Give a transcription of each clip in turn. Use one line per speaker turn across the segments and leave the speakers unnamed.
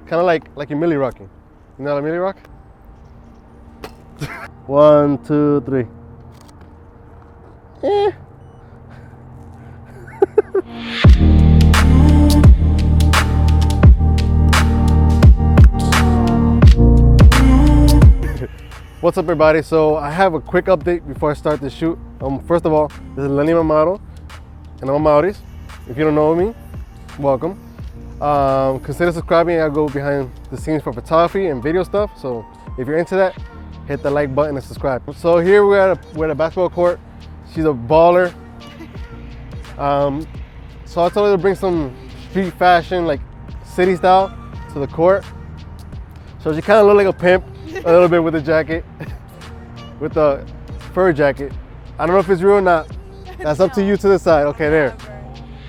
Kind of like you're Millie rocking. You know how to Millie rock? 1, 2, 3. What's up, everybody? So I have a quick update before I start the shoot. First of all, this is Lenny, my model, and I'm Amauris. If you don't know me, welcome. Consider subscribing. I go behind the scenes for photography and video stuff. So if you're into that, hit the like button and subscribe. So here we're at a basketball court. She's a baller. So I told her to bring some street fashion, like city style, to the court. So she kind of looked like a pimp a little bit with the jacket, with the fur jacket. I don't know if it's real or not. That's up to you to decide. Okay, there.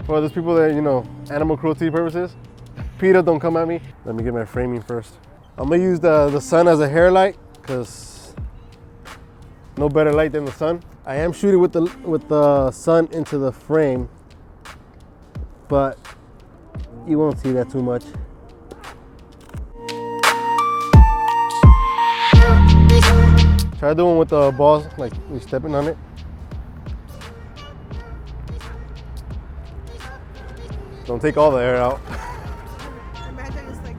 For those people that, you know, animal cruelty purposes, PETA, don't come at me. Let me get my framing first. I'm gonna use the sun as a hair light, because no better light than the sun. I am shooting with the sun into the frame, but you won't see that too much. Try doing with the balls, like you're stepping on it. Don't take all the air out.
Imagine it's like.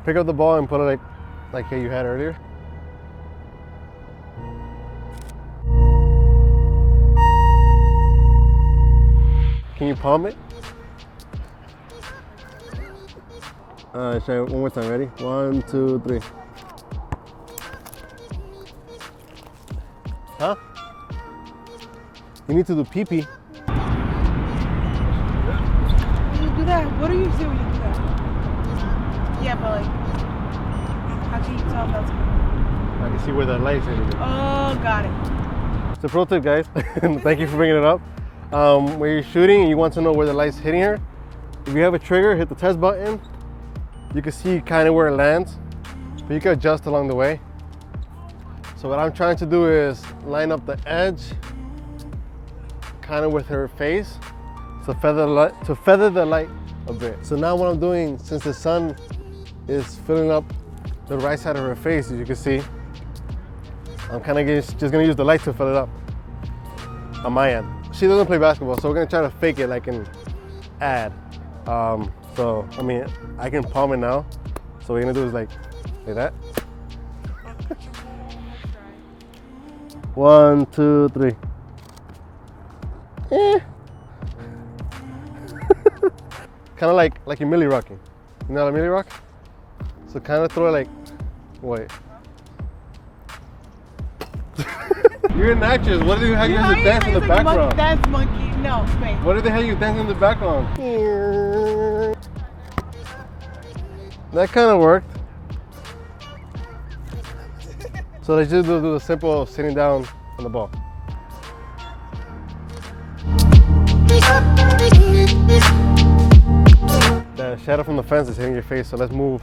Pick up the ball and put it like you had earlier. Can you palm it? Try it one more time. Ready? 1, 2, 3. Huh? You need to do pee-pee.
When you do that, what do you say when you do that? Yeah, but like, how can you tell that's good?
I can see where the light's hitting it.
Oh, got it.
It's a pro tip, guys. Thank you for bringing it up. When you're shooting and you want to know where the light's hitting her, if you have a trigger, hit the test button. You can see kind of where it lands, but you can adjust along the way. So what I'm trying to do is line up the edge kind of with her face to feather the light a bit. So now what I'm doing, since the sun is filling up the right side of her face, as you can see, I'm kind of just gonna use the light to fill it up on my end. She doesn't play basketball, so we're gonna try to fake it like an ad. So, I mean, I can palm it now. So what we're gonna do is like that. 1, 2, 3. Kind of like you're Millie rocking. You know how to Millie rock? So kind of throw it like, wait. You're an actress. What do you have you guys dance in the background?
Dance monkey. No, wait.
What did they have you dance in the background? That kind of worked. So let's just do the simple sitting down on the ball. The shadow from the fence is hitting your face, so let's move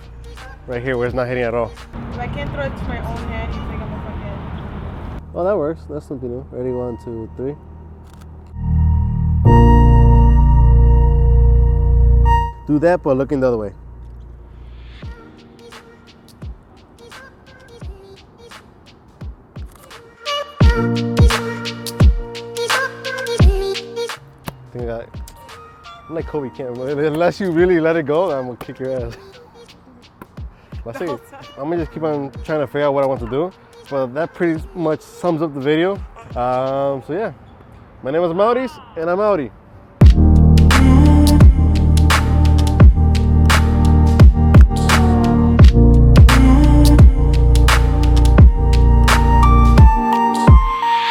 right here where it's not hitting at all.
If I can't throw it to my own hand, you think I'm a fucking...
Oh, that works. That's something new. Ready? 1, 2, 3. Do that, but looking the other way. I'm like Kobe Kent. Unless you really let it go, I'm gonna kick your ass. I'm gonna just keep on trying to figure out what I want to do. But that pretty much sums up the video. So yeah, my name is Amauris, and I'm outie.